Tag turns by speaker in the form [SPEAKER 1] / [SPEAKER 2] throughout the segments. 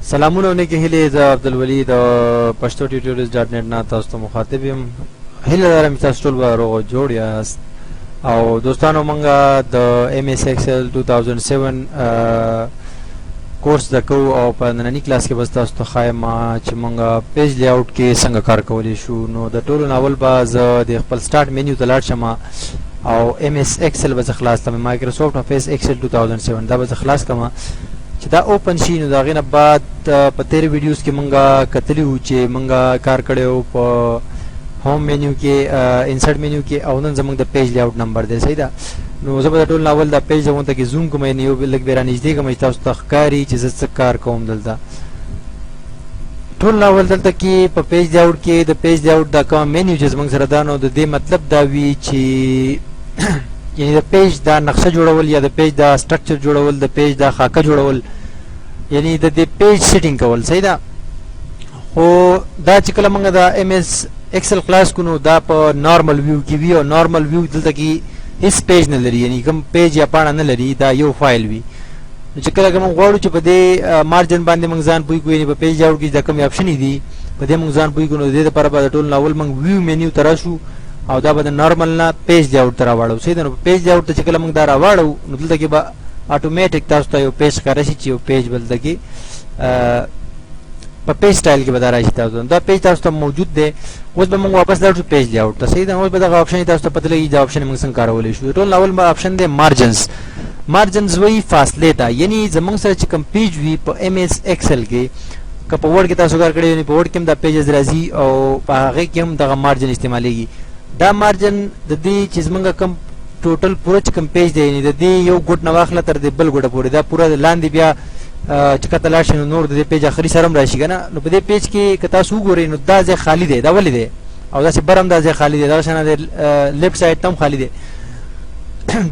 [SPEAKER 1] سلامونه ونه کې هلي زه عبدالولي د پښتو ټیوټوریالز ډاټ نت نه تاسو ته مخاطب یم. هیله لرم چې تاسو ټول به روغ جوړ یاست. او دوستانو مونږه د ایم ایس ایکسل 2007 کورس دکو او په نننی کلاس کې بس تاسو ته ښایم چې مونږ پیج لی آوټ کې څنګه کار کولی شو. نو د ټولو ناول به زه د خپل سٹارټ مینیو ته لاړ شم او ایم ایس ایکسل به زه خلاص کړم. مایکروسافټ افیس ایکسل 2007 دا به زه خلاص کړم چې دا اوپن شي. نو د هغې نه بعد په تیرې ویډیوز کې مونږ کتلي وو چې مونږ کار کړی وو په home menu के insert menu के او نن زمونږ د پیج لیاوټ نمبر دی. صحیح ده. نو زه به د ټول ناول د پیج زمونږ ته کې زوم کوم یعنې یو لږ بیا رانږدې کوم چې تاسو ته ښکاري چې زه څه کار کوم. دلته ټول ناول دلته کې په پیج لیاوټ کې د پیج لیاوټ دا کوم مینیو چې زمونږ سره دا نو د دې مطلب دا وي چې یعنې د پیج دا نقشه جوړول یا د پیج دا سټرکچر جوړول د پیج دا خاکه جوړول یعنې د دې پیج سیټینګ کول. صحیح ده. خو دا چې کله مونږ د ایم ایس ایکسل کلاس کو نو دا په نارمل ویو کې وی او نارمل ویو دلته کې هیڅ پیج نه لري یعنی کوم پیج یا پاڼه نه لري دا یو فایل وي. نو چې کله موږ غواړو چې په دې مارجن باندې موږ ځان پوي کوو یعنی په پیج لیاوټ کې دا کوم اپشن دي په دې موږ ځان پوي کوو. نو د دې لپاره به ټول ناول موږ ویو مینیو ته راشو او دا به د نارمل نه پیج لیاوټ ته راوړو. صحیح ده. نو په پیج لیاوټ ته چې کله موږ دا راوړو نو دلته کې به اتوماتیک تاسو ته یو پیج ښکاره شي چې یو پیج بلته کې په پیج سټایل کې به دا راشي. تاسو دا پیج تاسو ته موجود دی. اوس به موږ واپس لاړ شو پیج لیاوټ ته. صحیح ده. اوس به دغه آپشن تاسو ته پته لګي دا آپشن موږ څنګه کارولی شو. ټول اول به آپشن دی مارجنز. مارجنز وایي فاصلې ته یعنی زموږ سره چې کوم پیج وي په ایم ایس ایکسل کې که په ورډ کې تاسو کار کړی یعنی په ورډ کې هم دا پیجز راځي او په هغې کې هم دغه مارجن استعمالیږي. دا مارجن د دې چې زموږ کوم ټوټل پوره چې کوم پیج دی یعنی د دې یو ګوټ نه واخله تر دې بل ګوټه پورې دا پوره لاندې بیا چې کته لاړ شي نو نور د دې پیج اخري سره هم راشي که نه. نو په دې پیج کې که تاسو وګورئ نو دا ځای خالي دی. دا ولې دی او داسې بر هم دا ځای خالي دی. دغه شانه د لیفټ سایډ ته هم خالي دی.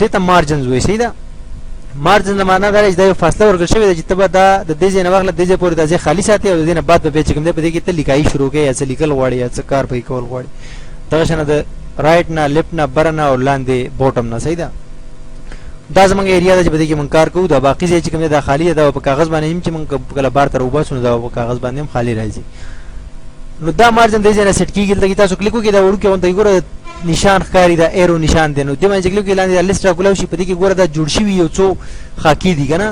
[SPEAKER 1] دې ته مارجنز وایي. صحیح ده. مارجن معنا دا چې دا یو فاصله ورکړل شوې ده چې ته به دا د دې ځای نه واخله دې ځای پورې دا ځای خالي ساتې او د دې نه بعد به بیا چې کوم دی په دې کې ته لیکایي شروع کوې یا څه لیکل غواړې یا څه کار پکې کول غواړې دغه شانه د رایټ نه لیفټ نه بر نه او لاندې بوټم نه. صحیح ده. دا زمونږ ایریا ده چې په دې کې مونږ کار کوو. دا باقي ځای چې کوم دی دا خالي ده دا په کاغذ باندې هم چې مونږ کله بار ته راوباسو نو دا په کاغذ باندې هم خالي راځي. نو دا مارجن دې ځای نه سیټ کېږي. دلته کې تاسو کلیک وکړئ دا وړوکی غونته ګوره نشان ښکاري دا ایرو نشان دی. نو دې باندې چې کلیک وکړئ لاندې دا لیسټ راکولاو شي په دې کې ګوره دا جوړ شوي یو څو خاکې دي که نه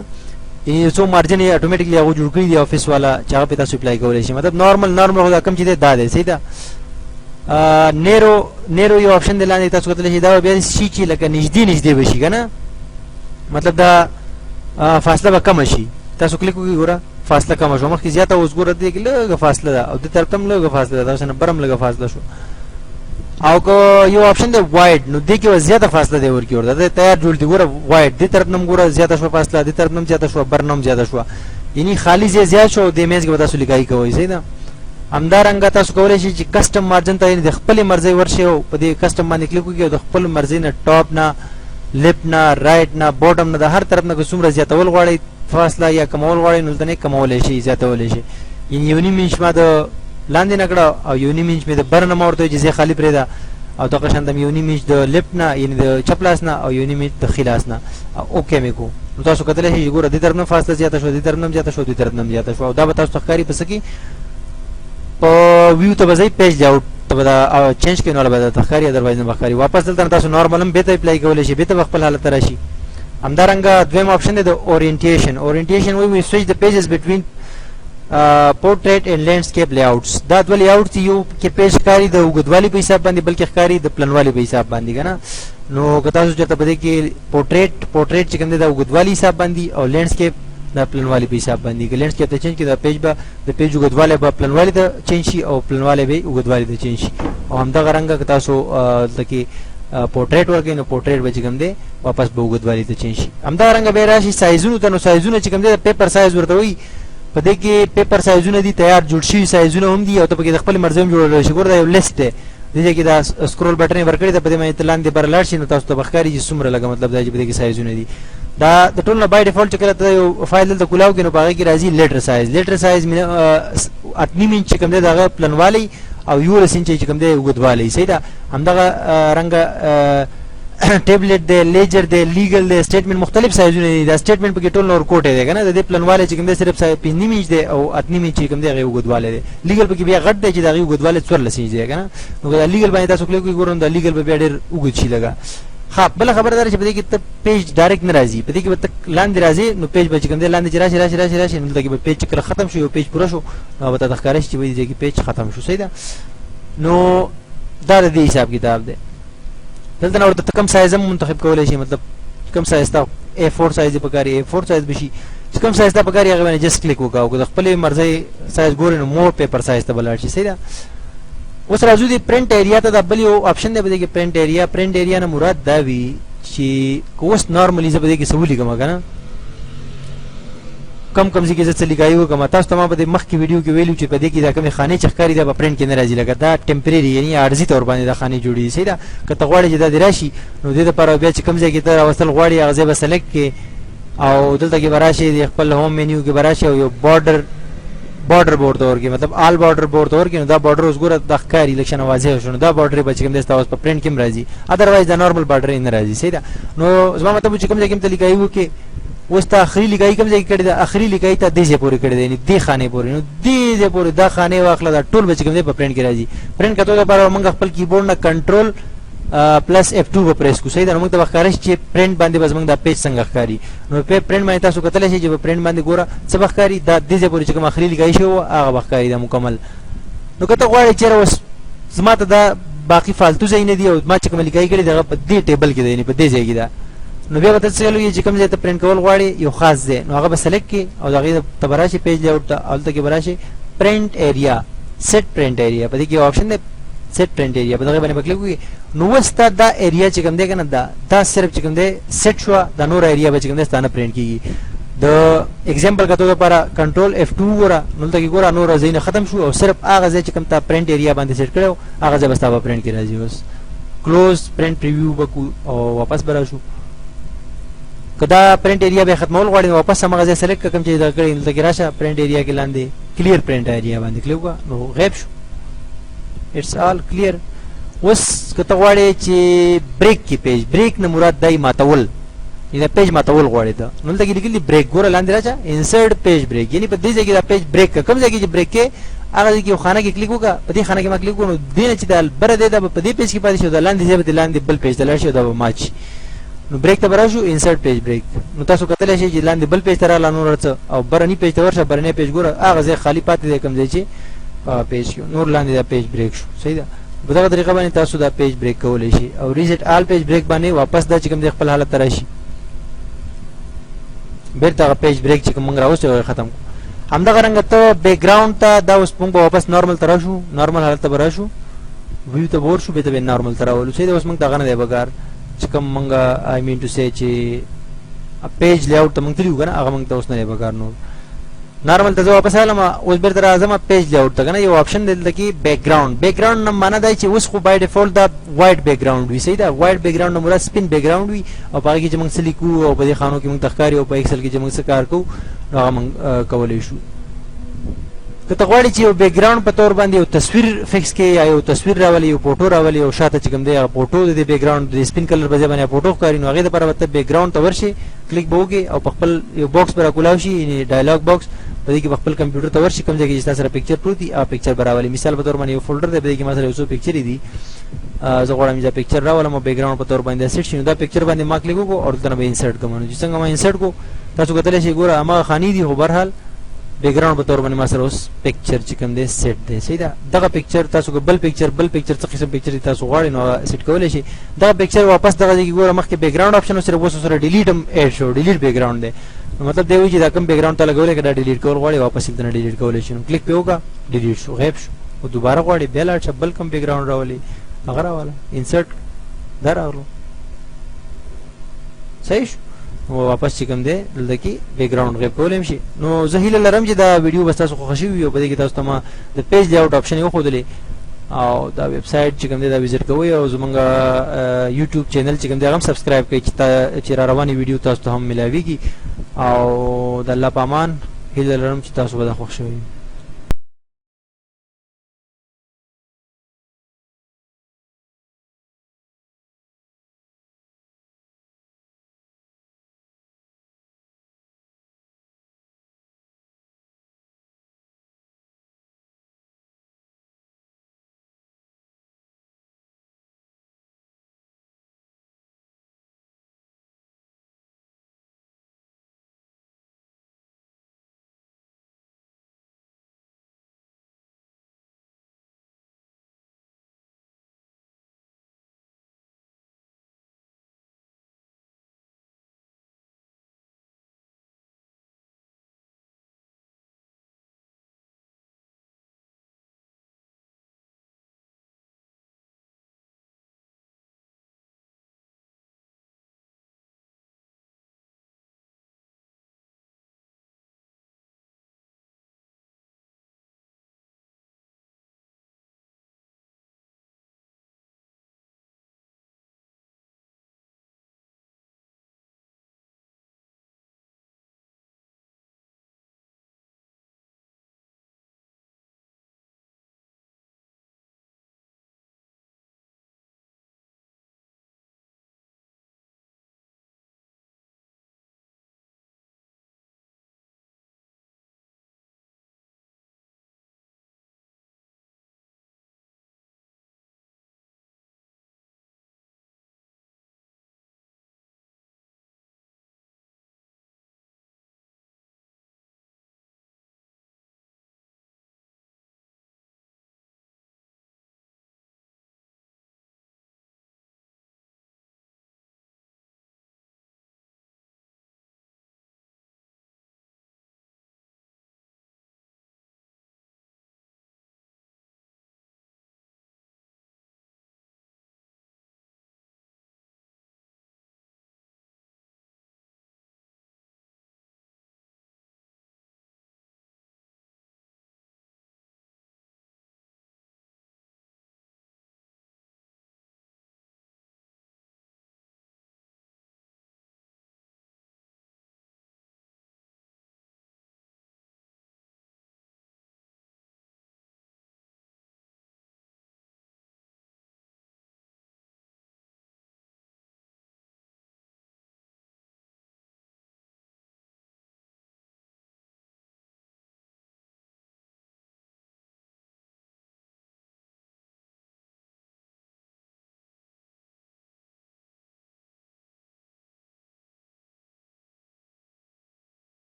[SPEAKER 1] یعنې یو څو مارجن یې اټومیټکلي هغه جوړ کړي دي افیس والا چې هغه پې تاسو اپلای کولی شئ. مطلب نارمل خو دا کوم چې دی دا دی. صحیح ده. نیرو یو آپشن دی لاندې تاسو کتلی شئ دا به بیا شي چې لکه نږدې به شي که نه مطلب دا فاصله به کمه شي. تاسو کلیک وکړئ ګوره فاصله کمه شوه. مخکې زیاته اوس ګوره دې کې لږه فاصله ده او دې طرف ته هم لږه فاصله ده. دغه شانه بر هم لږه فاصله شو. او که یو آپشن دی وایډ نو دې کې به زیاته فاصله دی ورکړي ورته دا تیار جوړ دي. ګوره وایډ دې طرف نه هم ګوره زیاته شوه فاصله دې طرف نه هم زیاته شوه بر نه هم زیاته شوه یعنې خالي ځای زیات شو او دې منځ کې به تاسو لیکایي کوئ. صحیح ده. همدارنګه تاسو کولی شئ چې کسټم مارجن ته د خپلې مرضۍ ورشئ او په دې کسټم باندې کلیک وکړئ او د خپل مرضۍ نه ټاپ نه لیفټ نه رایټ نه بوټم نه د هر طرف نه که څومره زیاتول غواړئ فاصله یا کمول غواړئ نو دلته نه کمولی شئ زیاتولی شئ. یعنې یو نیم انچ ما د لاندې نه کړه او یو نیم انچ مې د بر نه ما ورته وایي چې ځای خالي پرېږده او دغه شان د یو نیم انچ د لیفټ نه یعنې د چپ لاس نه او یو نیم انچ د ښي لاس نه اوکې مې کو. نو تاسو کتلی شئ چې ګوره دې طرف نه فاصله زیاته شوه دې طرف نه هم زیاته شوه دې طرف نه هم زیاته شوه او دا به تاسو ته ښکاري په څه کې په ویو ته به ځئ پیج لیاوټ ته به دا چینج کړئ نو هله به درته ښکاري ادروایز نه به ښکاري. واپس دلته نه تاسو نارمل هم بېرته اپلای کولی شئ بېرته به خپل حالت ته راشي. همدارنګه دویم آپشن دی د اورینټیشن وایي سویچ د پیجز بټوین پورټریټ اینډ لینډسکیپ لیاوټس. دا دوه لیاوټ دي یو کې پیج ښکاري د اوږدوالي په حساب باندې بلکې ښکاري د پلنوالي په حساب باندې که نه. نو که تاسو چېرته په دې کې پورټریټ چې کوم دی د اوږدوالي حساب باندې او لینډسکیپ د پلنوالي په حساب باندې که لینډسکیپ ته چینج کړي دا پیج به د پیج اوږدوالی به پلنوالي ته چینج شي او پلنوالی به اوږدوالي ته چینج شي. او همدغه رنګه که تاسو دلته کې پورټریټ ورکړئ نو پورټریټ به چې کوم دی واپس به اوږدوالي ته چینج شي. همدغه رنګه بیا راشي سایزونو ته. نو سایزونه چې کوم دی د پیپر سایز ورته وایي. په دې کې پیپر سایزونه دي تیار جوړ شوي سایزونه هم دي او ته پکې د خپلې مرضۍ هم جوړولی شي. ګوره دا یو لیسټ دی دې ځای کې دا سکرول بټن یې ورکړی ده په دې باندې ته لاندې بره لاړ شي نو تاسو ته به ښکاري چې څومره لږه مطلب دا چې په دې کې سایزونه دي. دا د ټول نه بای ډیفالټ چې کله ته یو فایل دلته کولاو کړې نو په هغې کې راځي لیټر سایز 8 انچ چې کوم دی د هغه پلنوالی او 11 انچ چې کوم دی اوږدوالی. صحیح ده. همدغه رنګه ټیبلټ دی لیجر دی لیګل دی سټیټمنټ مختلف سایزونه دي دا سټیټمنټ پکې ټول نور کوټه دی کنه د دې پلانواله چې کوم دی صرف 5 انچ دی او 8 انچ چې کوم دی هغه وګدواله دی لیګل پکې بیا غټ دی چې دا هغه وګدواله 14 انچ دی کنه نو دا لیګل باندې تاسو کلیک وګورئ دا لیګل به بیا ډېر وګد شي لګا ها بل خبردار چې په دې کې ته پیج ډایرکټ نه راځي په دې کې به لاندې راځي نو پیج به چې کوم دی لاندې راشي نو دغه به پیج کله ختم شي او پیج پوره شو نو به تاسو ښکارش چې وایي چې پیج ختم شو صحیح ده نو دا د حساب کتاب دی دلته نو ورته کم سایز هم منتخب کولای شي مطلب کم سایز تا A4 سایز په کاری A4 سایز بشي چې کم سایز تا په کاری هغه باندې جست کلیک وکاو د خپل مرزي سایز ګورئ نو مور پیپر سایز ته بلار شي صحیح ده اوس راځو دی پرنٹ ایریا ته د بل یو آپشن دی بده کې پرنٹ ایریا نه مراد دا وی چې کوس نارملی زبده کې سہولی کوم کنه کم ځکه چې څه لیکایو کوم تاسو ته ما په مخ کې ویډیو کې ویلو چې په دې کې دا کومه خانه چخکاری دا په پرنٹ کې نه راځي لکه دا ټمپرری یعنی عارضی تور باندې دا خانه جوړی صحیح ده کته غواړي چې دا دراشي نو دې لپاره بیا چې کم ځای کې تر اوسل غواړي هغه ځای به سلیکټ کې او دلته کې براشي د خپل هوم مینیو کې براشي او یو بارډر بورډ تور کې مطلب آل بارډر بورډ تور کې نو دا بارډر اوس ګوره د ښکاری الیکشن واضح شونه دا بارډر به چې کوم د تاسو په پرنٹ کې راځي اذروایز دا نارمل بارډر نه راځي صحیح ده نو زما مطلب چې کوم ځای کې ته لیکایو کې اوس ته اخري لیکای کوم ځای کې کړی دا اخري لیکای ته دې ځای پورې کړی دی دې خانه پورې نو دې ځای پورې دا خانه واخله دا ټول به چې کوم ځای په پرنٹ کې راځي پرنٹ کته لپاره موږ خپل کیبورډ نه کنټرول پلس F2 په پریس کو صحیح ده موږ ته ښکارش چې پرنٹ باندې بس موږ دا پیج څنګه ښکاری نو په پرنٹ باندې تاسو کتل شي چې په پرنٹ باندې ګوره څه ښکاری دا د دې پورې چې کوم اخري لیکای شو هغه ښکاری دا مکمل نو کته غواړئ چې اوس زما ته دا باقی فالتو ځای نه دی او ما چې کوم لیکای کړی دا په دې ټیبل کې دی نه په دې ځای کې دا نو بیا به تاسو یو چې کوم ځای ته پرنٹ کول غواړئ یو خاص دی نو هغه به سلیکټ کې او دغه ته براشي پیج لیاوټ ته الته کې براشي پرنٹ ایریا سیټ پرنٹ ایریا په دې کې آپشن دی سیټ پرنٹ ایریا په دغه باندې کلیک وکړئ نو وستا دا ایریا چې کوم دی کنه دا صرف چې کوم دی سیټ شو دا نور ایریا به چې کوم دی ستانه پرنٹ کیږي د एग्जांपल کته لپاره کنټرول F2 ګوره نو ته کې ګوره نور ځای نه ختم شو او صرف هغه ځای چې کوم تا پرنٹ ایریا باندې سیټ کړو هغه ځای بس تا پرنٹ کې راځي بس کلوز پرنٹ پریویو وکړو او واپس برا شو کدا پرنٹ ایریا به ختمول غواړي واپس هغه ځای سلیکټ کوم چې دا کړی نو ته کې راشه پرنٹ ایریا کې لاندې کلیر پرنٹ ایریا باندې کلیک وکړه نو غیب شو اټس آل کلیر اوس کته غواړي چې بریک کی پیج بریک نه مراد دای ماتول دا پیج ماتول غواړي دا نو ته کې لیکلي بریک ګوره لاندې راځه انسرټ پیج بریک یعنی په دې ځای کې دا پیج بریک کوم ځای کې چې بریک کې هغه کې خانه کې کلیک وکړه په دې خانه کې ما کلیک وکړو دینه چې دا بر دې دا په دې پیج کې پاتې شو دا لاندې ځای په لاندې بل پیج ته لاړ شو دا ماچ نو بریک ته براشو انسرټ پیج بریک نو تاسو کتلی شئ چې لاندې بل پیج ته راغله نور څه او برني پیج ته ورشه برني پیج ګوره هغه ځای خالی پاتې دی کوم ځای چې پیج کې نور لاندې دا پیج بریک شو صحیح ده په دغه طریقه باندې تاسو دا پیج بریک کولی شئ او ریسیټ آل پیج بریک باندې واپس دا چې کوم دی خپل حالت ته راشي بیرته هغه پیج بریک چې کوم موږ راوستو ختم کړو همدغه رنګه ته بیک ګراوند ته دا اوس موږ واپس نارمل ته راشو نارمل حالت ته به راشو ویو ته به ورشو بیا ته به نارمل ته راولو صحیح ده اوس موږ دغه نه دی پکار چې کوم موږ آی مین ټو سی چې پیج لیاوټ ته موږ تللي وو که نه هغه موږ ته اوس نه دی پکار نور نارمل ته زه واپس راغلم اوس بیرته راځم پیج لیاوټ ته که نه یو آپشن دی دلته کې بیک ګراوند نه معنا دا چې اوس خو بای ډیفالټ دا وایټ بیک ګراوند وي صحیح ده وایټ بیک ګراوند نه مراد سپین بیک ګراوند وي او په هغې کې چې موږ څه لیکو او په دې خانو کې موږ ته ښکاري او په ایکسل کې چې موږ څه کار کوو نو هغه موږ کولی شو که ته غواړې چې یو بیک ګراوند په طور باندې یو تصویر فکس کې یا یو تصویر راولي یو فوټو راولي او شاته چې کوم دی هغه فوټو د دې بیک ګراوند د سپین کلر په ځای باندې فوټو ښکاري نو هغې دپاره به ته بیک ګراوند ته ورشي کلیک به وکړې او په خپل یو باکس به راکولاو شي یعنې ډایلاګ باکس په دې کې په خپل کمپیوټر ته ورشي کوم ځای کې چې ستا سره پکچر پروت وي هغه پکچر به راولي مثال په طور باندې یو فولډر دی په دې کې ما سره یو څو پکچرې دي زه غواړم چې دا پکچر راولم او بیک ګراوند په طور باندې سیټ شي نو دا پکچر باندې ما کلیک وکړو او دلته نه به انسرټ کوم نو چې څنګه ما انسرټ کړو تاسو کتلی شئ ګوره هماغه خانې دي خو بهرحال بیک ګراوند په طور باندې ما سره اوس پکچر چې کوم دی سیټ دی صحیح ده دغه پکچر تاسو که بل پکچر څه قسم پکچر تاسو غواړئ نو هغه سیټ کولی شئ دغه پکچر واپس دغه ځای کې ګوره مخکې بیک ګراوند آپشن صرف اوس سره ډیلیټ هم ایډ شو ډیلیټ بیک ګراوند دی نو مطلب دی وایي چې دا کوم بیک ګراوند ته لګولی که دا ډیلیټ کول غواړئ واپس یې دنه ډیلیټ کولی شئ نو کلیک پې وکړه ډیلیټ شو غیب شو او دوباره غواړئ بیا لاړ شه بل کوم بیک ګراوند راولي هغه راوله انسرټ دا راغلو صحیح شو واپس چې کوم دی دلته کې بیک ګراوند غیب کولی هم شي نو زه هیله لرم چې دا ویډیو بس تاسو خوښه شوي وي او په دې کې تاسو ته ما د پیج لیاوټ آپشن یې وښودلې او دا ویب سایټ چې کوم دی دا وزټ کوئ او زمونږ یوټیوب چینل چې کوم دی هغه هم سبسکرایب کړئ چې را روانې ویډیو تاسو ته هم ملاویږي او د الله په امان هیله لرم چې تاسو به دا خوښ شوي